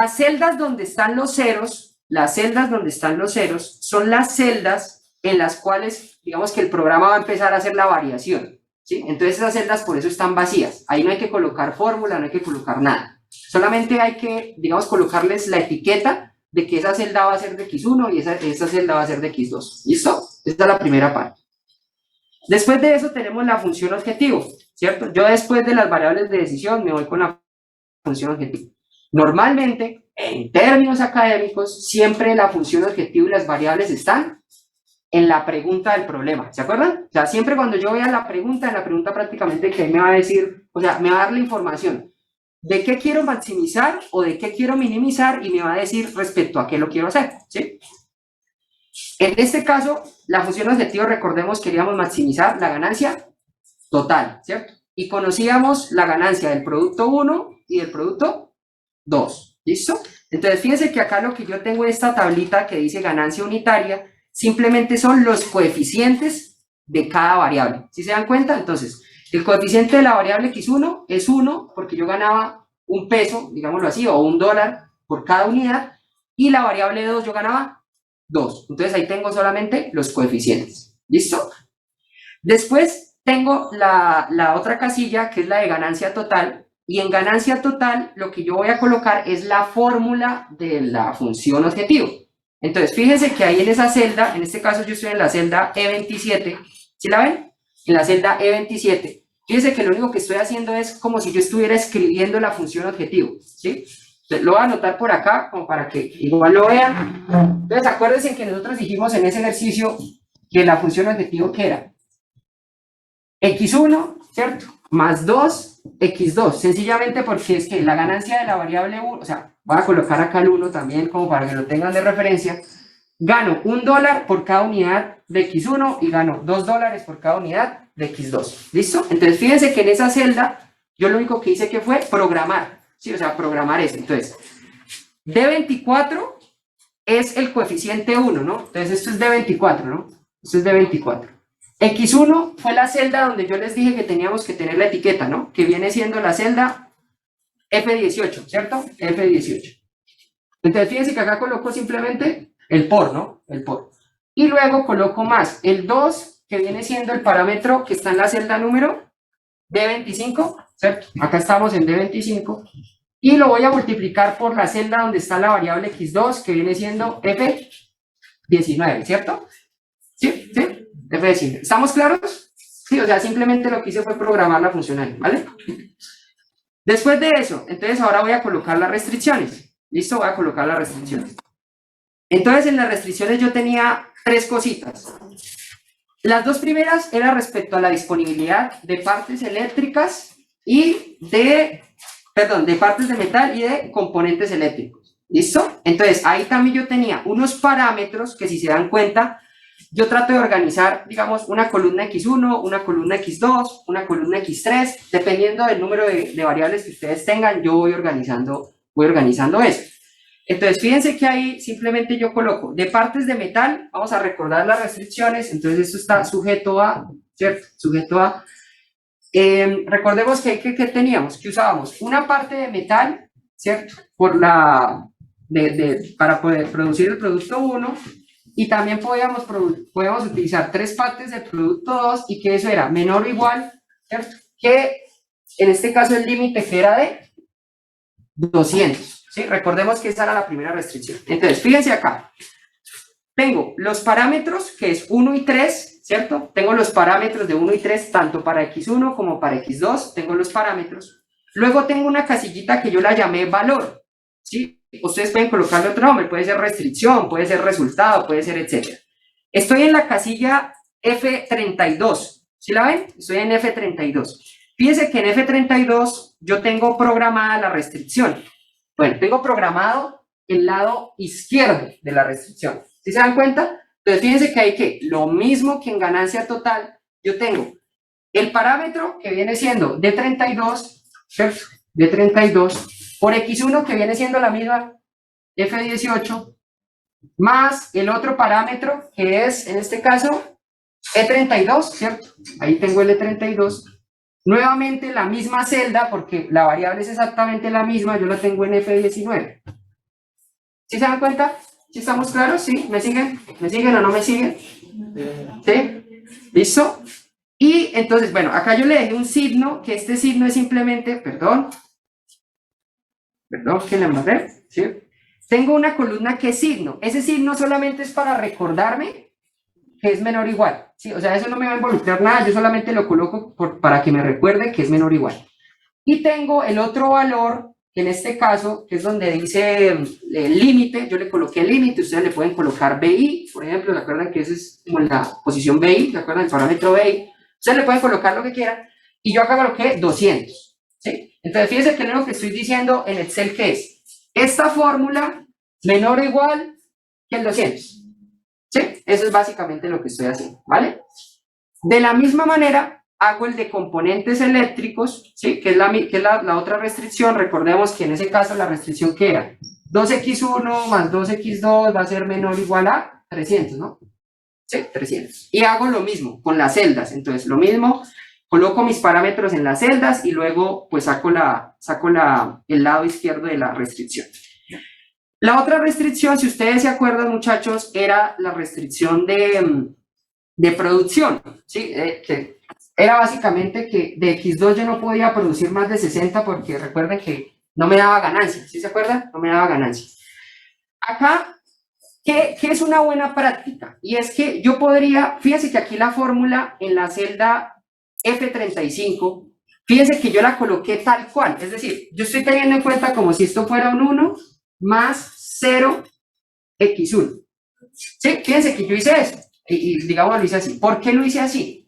Las celdas donde están los ceros, son las celdas en las cuales, digamos que el programa va a empezar a hacer la variación, ¿sí? Entonces esas celdas por eso están vacías. Ahí no hay que colocar fórmula, no hay que colocar nada. Solamente hay que, digamos, colocarles la etiqueta de que esa celda va a ser de X1 y esa celda va a ser de X2. ¿Listo? Esta es la primera parte. Después de eso tenemos la función objetivo, ¿cierto? Yo después de las variables de decisión me voy con la función objetivo. Normalmente, en términos académicos, siempre la función objetivo y las variables están en la pregunta del problema, ¿se acuerdan? O sea, siempre cuando yo vea la pregunta, en la pregunta prácticamente que me va a decir, o sea, me va a dar la información de qué quiero maximizar o de qué quiero minimizar y me va a decir respecto a qué lo quiero hacer, ¿sí? En este caso, la función objetivo, recordemos, queríamos maximizar la ganancia total, ¿cierto? Y conocíamos la ganancia del producto 1 y del producto 2, ¿listo? Entonces, fíjense que acá lo que yo tengo en esta tablita que dice ganancia unitaria, simplemente son los coeficientes de cada variable. ¿Sí se dan cuenta? Entonces, el coeficiente de la variable X1 es 1, porque yo ganaba un peso, digámoslo así, o $1 por cada unidad, y la variable 2 yo ganaba 2. Entonces, ahí tengo solamente los coeficientes. ¿Listo? Después tengo la otra casilla, que es la de ganancia total, y en ganancia total lo que yo voy a colocar es la fórmula de la función objetivo. Entonces, fíjense que ahí en esa celda, en este caso yo estoy en la celda E27, ¿sí la ven? En la celda E27. Fíjense que lo único que estoy haciendo es como si yo estuviera escribiendo la función objetivo, ¿sí? Entonces, lo voy a anotar por acá, como para que igual lo vean. Entonces, acuérdense que nosotros dijimos en ese ejercicio que la función objetivo, ¿qué era? X1, ¿cierto? Más 2, X2, sencillamente porque es que la ganancia de la variable 1, o sea, voy a colocar acá el 1 también como para que lo tengan de referencia, gano $1 por cada unidad de X1 y gano $2 por cada unidad de X2, ¿listo? Entonces, fíjense que en esa celda, yo lo único que hice que fue programar, ¿sí? O sea, programar eso. Entonces, D24 es el coeficiente 1, ¿no? Entonces, esto es D24, ¿no? Esto es D24. X1 fue la celda donde yo les dije que teníamos que tener la etiqueta, ¿no? Que viene siendo la celda F18, ¿cierto? F18. Entonces, fíjense que acá coloco simplemente el por, ¿no? El por. Y luego coloco más el 2, que viene siendo el parámetro que está en la celda número D25, ¿cierto? Acá estamos en D25. Y lo voy a multiplicar por la celda donde está la variable X2, que viene siendo F19, ¿cierto? ¿Sí? ¿Sí? F19. ¿Estamos claros? Sí, o sea, simplemente lo que hice fue programar la funcional, ¿vale? Después de eso, entonces ahora voy a colocar las restricciones. ¿Listo? Voy a colocar las restricciones. Entonces, en las restricciones yo tenía 3 cositas. Las 2 primeras eran respecto a la disponibilidad de partes eléctricas y de partes de metal y de componentes eléctricos. ¿Listo? Entonces, ahí también yo tenía unos parámetros que, si se dan cuenta, yo trato de organizar, digamos, una columna X1, una columna X2, una columna X3, dependiendo del número de variables que ustedes tengan, yo voy organizando eso. Entonces, fíjense que ahí simplemente yo coloco de partes de metal, vamos a recordar las restricciones, entonces esto está sujeto a, ¿cierto? Sujeto a. Recordemos que teníamos, que usábamos una parte de metal, ¿cierto? Para poder producir el producto 1, y también podíamos utilizar 3 partes del producto 2, y que eso era menor o igual, ¿cierto? Que en este caso el límite que era de 200. ¿Sí? Recordemos que esa era la primera restricción. Entonces, fíjense acá. Tengo los parámetros, que es 1 y 3, ¿cierto? Tengo los parámetros de 1 y 3, tanto para X1 como para X2. Tengo los parámetros. Luego tengo una casillita que yo la llamé valor, ¿sí? Ustedes pueden colocarle otro nombre. Puede ser restricción, puede ser resultado, puede ser etcétera. Estoy en la casilla F32. ¿Sí la ven? Estoy en F32. Fíjense que en F32 yo tengo programada la restricción. Bueno, tengo programado el lado izquierdo de la restricción. ¿Sí se dan cuenta? Entonces, fíjense que hay que, lo mismo que en ganancia total, yo tengo el parámetro que viene siendo D32, ¿cierto? D32, por X1 que viene siendo la misma F18, más el otro parámetro que es, en este caso, E32, ¿cierto? Ahí tengo el E32. Nuevamente la misma celda, porque la variable es exactamente la misma, yo la tengo en F19. ¿Sí se dan cuenta? ¿Sí estamos claros? ¿Sí? ¿Me siguen? ¿Me siguen o no me siguen? ¿Sí? ¿Listo? Y entonces, bueno, acá yo le dejé un signo, que este signo es simplemente, perdón, que le embarré, ¿sí? Tengo una columna que es signo. Ese signo solamente es para recordarme que es menor o igual, ¿sí? O sea, eso no me va a involucrar nada, yo solamente lo coloco para que me recuerde que es menor o igual. Y tengo el otro valor, que en este caso, que es donde dice el límite, yo le coloqué el límite, ustedes le pueden colocar BI, por ejemplo, ¿se acuerdan que esa es como la posición BI? ¿Se acuerdan del parámetro BI? Ustedes le pueden colocar lo que quieran, y yo acá coloqué 200, ¿sí? Entonces, fíjense que lo que estoy diciendo en Excel, que es esta fórmula menor o igual que el 200, ¿sí? Eso es básicamente lo que estoy haciendo, ¿vale? De la misma manera, hago el de componentes eléctricos, ¿sí? Que es la otra restricción. Recordemos que en ese caso la restricción que era 2x1 más 2x2 va a ser menor o igual a 300, ¿no? Sí, 300. Y hago lo mismo con las celdas. Entonces, lo mismo, coloco mis parámetros en las celdas y luego pues saco el lado izquierdo de la restricción. La otra restricción, si ustedes se acuerdan, muchachos, era la restricción de producción, ¿sí? Que era básicamente que de X2 yo no podía producir más de 60 porque recuerden que no me daba ganancia, ¿sí se acuerdan? No me daba ganancia. Acá, ¿qué es una buena práctica? Y es que yo podría, fíjense que aquí la fórmula en la celda F35, fíjense que yo la coloqué tal cual, es decir, yo estoy teniendo en cuenta como si esto fuera un 1 más 0x1. ¿Sí? Fíjense que yo hice eso. Y digamos lo hice así. ¿Por qué lo hice así?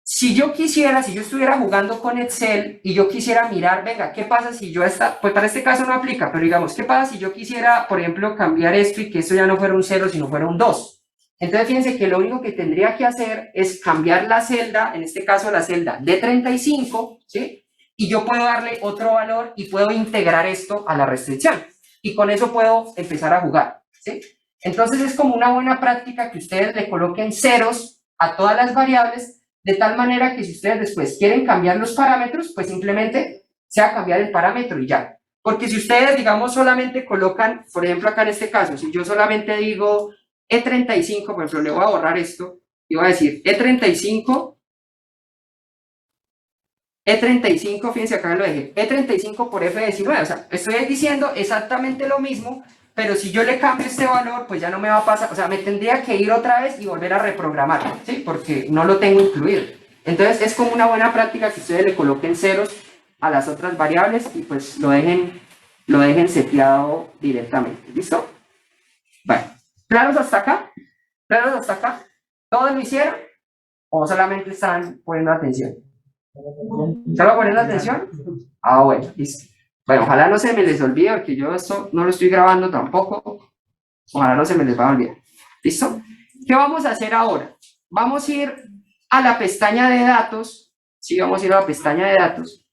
Si yo estuviera jugando con Excel y yo quisiera mirar, venga, ¿qué pasa si yo pues para este caso no aplica, pero digamos, ¿qué pasa si yo quisiera, por ejemplo, cambiar esto y que esto ya no fuera un 0, sino fuera un 2? Entonces, fíjense que lo único que tendría que hacer es cambiar la celda, en este caso la celda D35, ¿sí? Y yo puedo darle otro valor y puedo integrar esto a la restricción. Y con eso puedo empezar a jugar, ¿sí? Entonces, es como una buena práctica que ustedes le coloquen ceros a todas las variables, de tal manera que si ustedes después quieren cambiar los parámetros, pues simplemente sea cambiar el parámetro y ya. Porque si ustedes, digamos, solamente colocan, por ejemplo, acá en este caso, si yo solamente digo E35, por ejemplo, le voy a borrar esto, y voy a decir E35, fíjense acá lo dejé, E35 por F19, o sea, estoy diciendo exactamente lo mismo, pero si yo le cambio este valor, pues ya no me va a pasar, o sea, me tendría que ir otra vez y volver a reprogramar, ¿sí? Porque no lo tengo incluido. Entonces, es como una buena práctica que ustedes le coloquen ceros a las otras variables y pues lo dejen seteado directamente, ¿listo? Bueno, ¿claros hasta acá? ¿Claros hasta acá? ¿Todos lo hicieron? ¿O solamente están poniendo atención? ¿Solo poniendo atención? Ah, bueno, listo. Bueno, ojalá no se me les olvide, porque yo esto no lo estoy grabando tampoco. Ojalá no se me les va a olvidar. ¿Listo? ¿Qué vamos a hacer ahora? Vamos a ir a la pestaña de datos. Sí, vamos a ir a la pestaña de datos.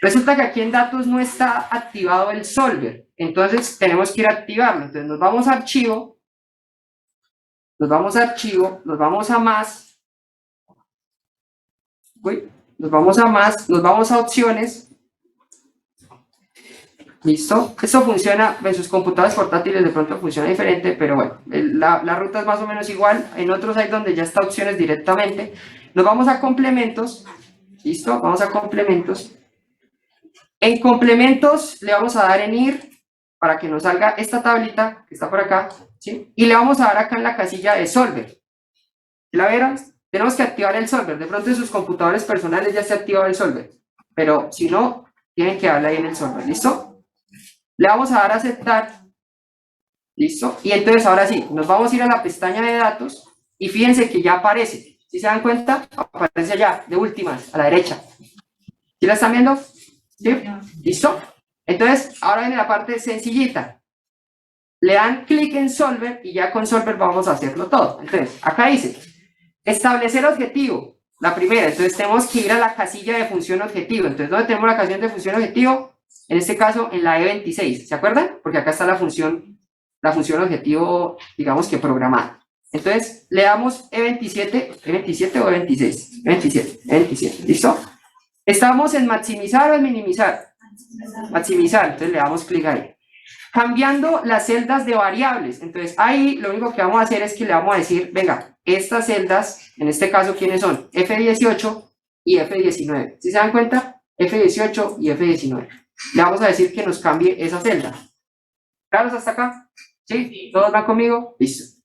Resulta que aquí en datos no está activado el solver. Entonces tenemos que ir a activarlo. Entonces nos vamos a archivo. Nos vamos a más. Nos vamos a opciones. ¿Listo? Esto funciona en sus computadores portátiles, de pronto funciona diferente, pero bueno, la ruta es más o menos igual. En otros hay donde ya está opciones directamente. Nos vamos a complementos. ¿Listo? Vamos a complementos. En complementos le vamos a dar en ir para que nos salga esta tablita que está por acá, ¿sí? Y le vamos a dar acá en la casilla de solver. ¿La vieron? Tenemos que activar el solver. De pronto en sus computadores personales ya se ha activado el solver, pero si no, tienen que darle ahí en el solver. ¿Listo? Le vamos a dar a aceptar. ¿Listo? Y entonces ahora sí, nos vamos a ir a la pestaña de datos y fíjense que ya aparece. ¿Sí se dan cuenta? Aparece allá, de últimas, a la derecha. ¿Sí la están viendo? ¿Sí? ¿Listo? Entonces, ahora viene la parte sencillita. Le dan clic en Solver y ya con Solver vamos a hacerlo todo. Entonces, acá dice, establecer objetivo. La primera, entonces tenemos que ir a la casilla de función objetivo. Entonces, ¿dónde tenemos la casilla de función objetivo? En este caso, en la E26, ¿se acuerdan? Porque acá está la función objetivo, digamos que programada. Entonces, le damos E27 o E26, E27, ¿listo? Estamos en maximizar o en minimizar. Maximizar, entonces le damos clic ahí. cambiando las celdas de variables. Entonces, ahí lo único que vamos a hacer es que le vamos a decir, venga, estas celdas, en este caso, ¿quiénes son? F18 y F19. ¿Sí se dan cuenta? F18 y F19. Le vamos a decir que nos cambie esa celda. ¿Claros hasta acá? ¿Sí? ¿Todos van conmigo? Listo.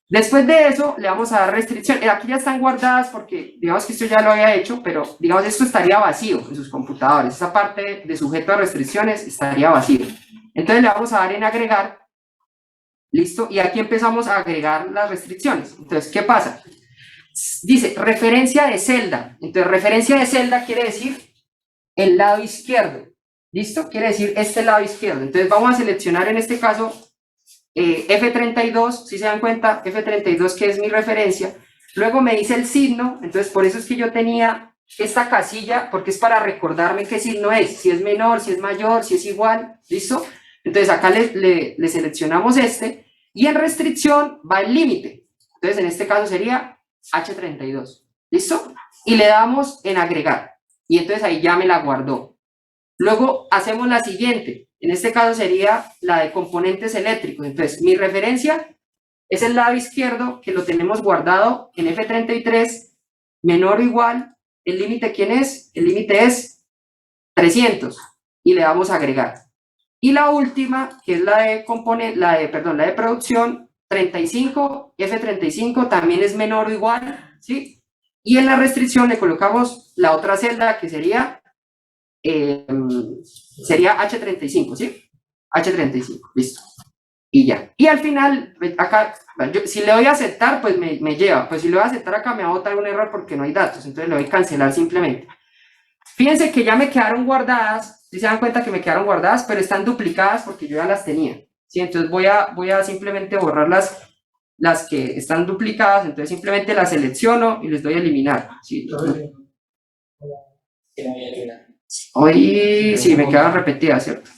Después de eso, le vamos a dar restricción. Aquí ya están guardadas porque, digamos que esto ya lo había hecho, pero, digamos, esto estaría vacío en sus computadores. Esta parte de sujeto a restricciones estaría vacío. Entonces, le vamos a dar en agregar. ¿Listo? Y aquí empezamos a agregar las restricciones. Entonces, ¿qué pasa? Dice, referencia de celda. Entonces, referencia de celda quiere decir el lado izquierdo. ¿Listo? Quiere decir este lado izquierdo. Entonces, vamos a seleccionar en este caso F32, si se dan cuenta, F32 que es mi referencia, luego me dice el signo, entonces por eso es que yo tenía esta casilla, porque es para recordarme qué signo es, si es menor, si es mayor, si es igual, ¿listo? Entonces acá le seleccionamos este, y en restricción va el límite, entonces en este caso sería H32, ¿listo? Y le damos en agregar, y entonces ahí ya me la guardó. Luego hacemos la siguiente, en este caso sería la de componentes eléctricos. Entonces, mi referencia es el lado izquierdo, que lo tenemos guardado en F33, menor o igual, el límite, ¿quién es? El límite es 300, y le damos a agregar. Y la última, que es la de producción, 35, F35 también es menor o igual, ¿sí? Y en la restricción le colocamos la otra celda, que sería H35, ¿sí? H35, listo. Y ya. Y al final, acá, si le doy a aceptar, pues me lleva. Pues si le doy a aceptar acá, me va a botar un error porque no hay datos. Entonces le doy a cancelar simplemente. Fíjense que ya me quedaron guardadas. Si se dan cuenta que me quedaron guardadas, pero están duplicadas porque yo ya las tenía. ¿Sí? Entonces voy a simplemente borrar las que están duplicadas. Entonces simplemente las selecciono y les doy a eliminar. ¿Sí? Hoy sí, me quedan repetidas, ¿cierto?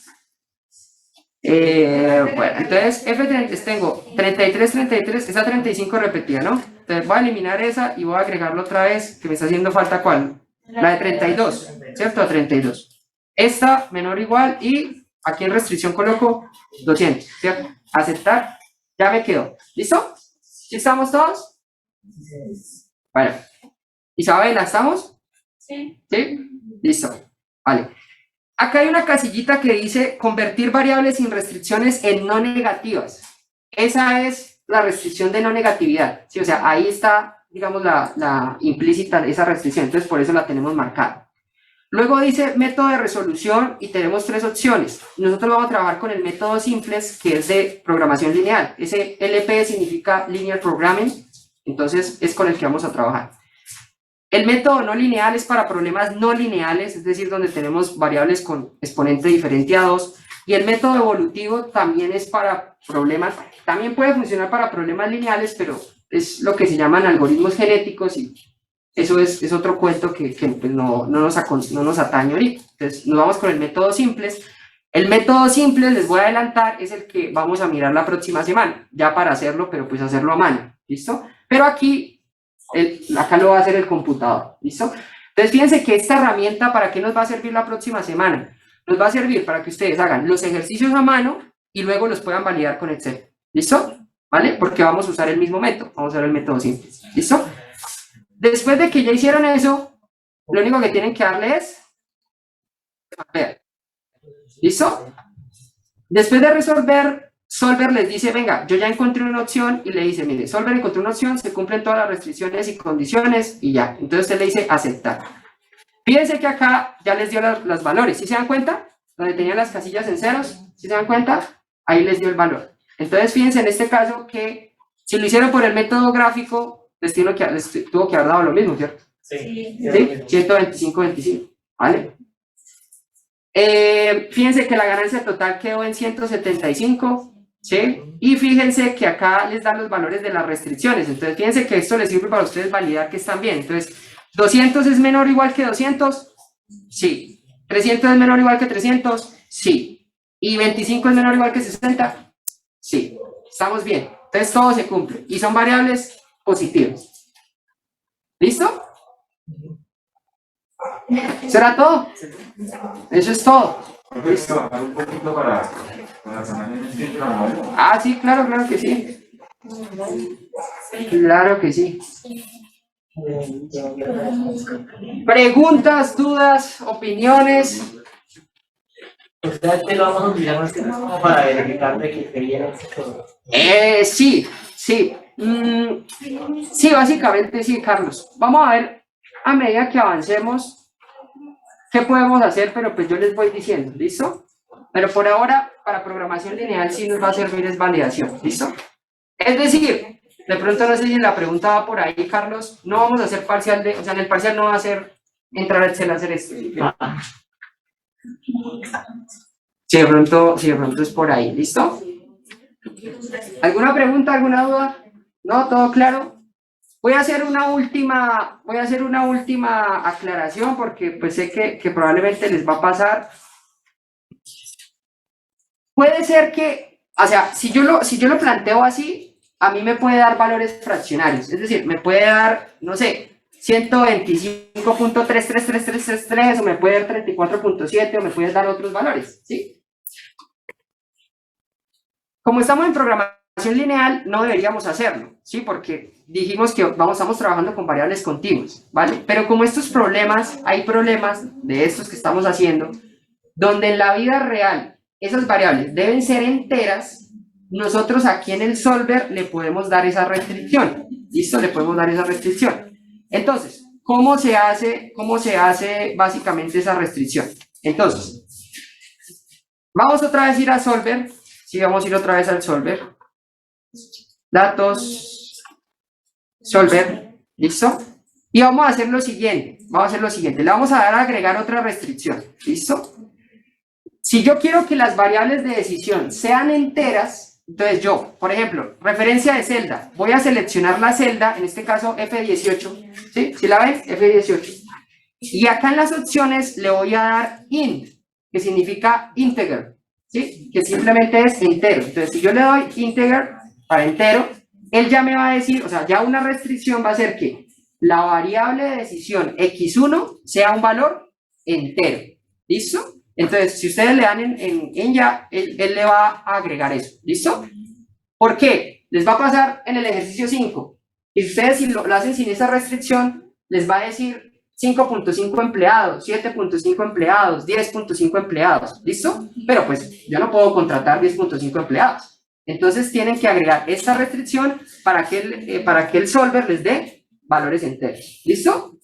Bueno, entonces F33 tengo 33, 33, esa 35 repetida, ¿no? Entonces voy a eliminar esa y voy a agregarlo otra vez, que me está haciendo falta ¿cuál? La de 32, ¿cierto? A 32. Esta menor o igual y aquí en restricción coloco 200, ¿cierto? Aceptar, ya me quedó. ¿Listo? ¿Sí estamos todos? Bueno. Isabela, ¿estamos? Sí. ¿Sí? Listo. Vale. Acá hay una casillita que dice convertir variables sin restricciones en no negativas. Esa es la restricción de no negatividad. ¿Sí? O sea, ahí está, digamos, la implícita esa restricción. Entonces, por eso la tenemos marcada. Luego dice método de resolución y tenemos tres opciones. Nosotros vamos a trabajar con el método simples, que es de programación lineal. Ese LP significa Linear Programming. Entonces, es con el que vamos a trabajar. El método no lineal es para problemas no lineales, es decir, donde tenemos variables con exponente diferente a 2. Y el método evolutivo también es para problemas, también puede funcionar para problemas lineales, pero es lo que se llaman algoritmos genéticos y eso es otro cuento que pues no nos atañe ahorita. Entonces nos vamos con el método simples. El método simple, les voy a adelantar, es el que vamos a mirar la próxima semana, ya para hacerlo, pero pues hacerlo a mano, ¿listo? Pero aquí acá lo va a hacer el computador, ¿listo? Entonces fíjense que esta herramienta, ¿para qué nos va a servir la próxima semana? Nos va a servir para que ustedes hagan los ejercicios a mano y luego los puedan validar con Excel, ¿listo? ¿Vale? Porque vamos a usar el mismo método, vamos a usar el método simple, ¿listo? Después de que ya hicieron eso, lo único que tienen que darle es ver, ¿listo? Después de resolver, Solver les dice, venga, yo ya encontré una opción y le dice, mire, Solver encontró una opción, se cumplen todas las restricciones y condiciones y ya. Entonces usted le dice aceptar. Fíjense que acá ya les dio los valores, ¿sí se dan cuenta? Donde tenían las casillas en ceros, ¿sí se dan cuenta? Ahí les dio el valor. Entonces fíjense en este caso que si lo hicieron por el método gráfico, les tuvo que haber dado lo mismo, ¿cierto? Sí. ¿Sí? 125, 25, ¿vale? Fíjense que la ganancia total quedó en 175, ¿sí? Y fíjense que acá les dan los valores de las restricciones. Entonces, fíjense que esto les sirve para ustedes validar que están bien. Entonces, 200 es menor o igual que 200, sí. 300 es menor o igual que 300, sí. Y 25 es menor o igual que 60, sí. Estamos bien. Entonces, todo se cumple. Y son variables positivas. ¿Listo? ¿Será todo? Eso es todo. ¿Puedes trabajar un poquito para sanar el espíritu de la memoria? Ah, sí, claro, claro que sí. Claro que sí. Preguntas, dudas, opiniones. Ustedes lo vamos a utilizar más que nada como para verificar de que esté bien hecho. Sí, sí. Sí, básicamente sí, Carlos. Vamos a ver a medida que avancemos qué podemos hacer, pero pues yo les voy diciendo, ¿listo? Pero por ahora, para programación lineal sí nos va a servir es validación, ¿listo? Es decir, de pronto no sé si en la pregunta va por ahí, Carlos, no vamos a hacer parcial de, o sea, en el parcial no va a ser entrar a Excel a hacer esto. Si de pronto es por ahí, ¿listo? ¿Alguna pregunta, alguna duda? ¿No? ¿Todo claro? Voy a hacer una última aclaración porque pues sé que probablemente les va a pasar. Puede ser que, o sea, si yo lo planteo así, a mí me puede dar valores fraccionarios, es decir, me puede dar, no sé, 125.333333 o me puede dar 34.7 o me puede dar otros valores, ¿sí? Como estamos en programación lineal, no deberíamos hacerlo, ¿sí? Porque dijimos que estamos trabajando con variables continuas, ¿vale? Pero como estos problemas, hay problemas de estos que estamos haciendo, donde en la vida real esas variables deben ser enteras, nosotros aquí en el solver le podemos dar esa restricción, ¿listo? Le podemos dar esa restricción. Entonces, ¿cómo se hace básicamente esa restricción? Entonces, vamos otra vez a ir a solver, sí, vamos a ir otra vez al solver, datos, solver, ¿listo? Y vamos a hacer lo siguiente, le vamos a dar a agregar otra restricción, ¿listo? Si yo quiero que las variables de decisión sean enteras, entonces yo, por ejemplo, referencia de celda, voy a seleccionar la celda, en este caso F18, ¿sí? ¿Sí la ven? F18. Y acá en las opciones le voy a dar int, que significa integer, ¿sí? Que simplemente es entero. Entonces, si yo le doy integer para entero, él ya me va a decir, o sea, ya una restricción va a ser que la variable de decisión x1 sea un valor entero. ¿Listo? Entonces, si ustedes le dan en ya, él le va a agregar eso. ¿Listo? ¿Por qué? Les va a pasar en el ejercicio 5. Y ustedes si lo hacen sin esa restricción, les va a decir 5.5 empleados, 7.5 empleados, 10.5 empleados. ¿Listo? Pero pues yo no puedo contratar 10.5 empleados. Entonces tienen que agregar esta restricción para que el solver les dé valores enteros. ¿Listo?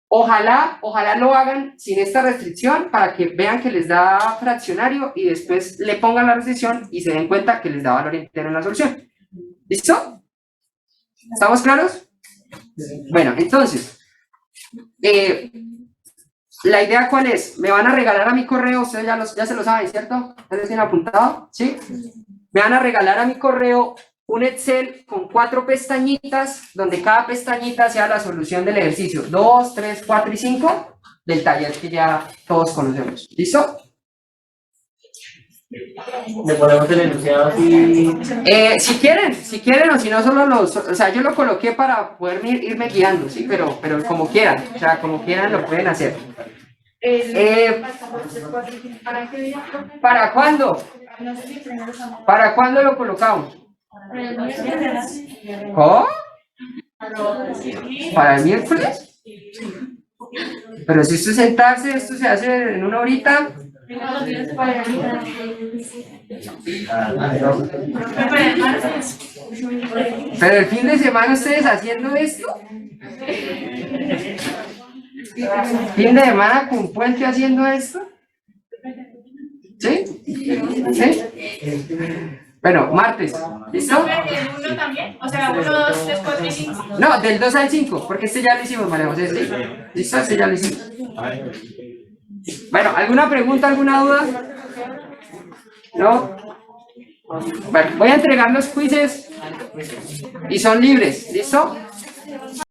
Ojalá lo hagan sin esta restricción para que vean que les da fraccionario y después le pongan la restricción y se den cuenta que les da valor entero en la solución. ¿Listo? ¿Estamos claros? Bueno, entonces, la idea ¿cuál es? Me van a regalar a mi correo, ustedes ya se lo saben, ¿cierto? ¿Ustedes tienen apuntado? ¿Sí? Me van a regalar a mi correo un Excel con 4 pestañitas, donde cada pestañita sea la solución del ejercicio 2, 3, 4 y 5 del taller que ya todos conocemos. ¿Listo? Le ponemos el enunciado así. Si quieren, o si no, solo o sea, yo lo coloqué para poder irme guiando, ¿sí? Pero como quieran, o sea, como quieran lo pueden hacer. ¿Para cuándo? ¿Para cuándo lo colocamos? ¿Cómo? ¿Para el miércoles? Pero si esto es sentarse, esto se hace en una horita. Pero el fin de semana ustedes haciendo esto. Fin de semana con puente haciendo esto. ¿Sí? ¿Sí? Bueno, martes. ¿Listo? ¿El 1 también? O sea, 1, 2, 3, 4 y 5. No, del 2 al 5, porque este ya lo hicimos, María José. ¿Sí? ¿Listo? Este ya lo hicimos. Bueno, ¿alguna pregunta, alguna duda? ¿No? Bueno, voy a entregar los quizzes y son libres. ¿Listo?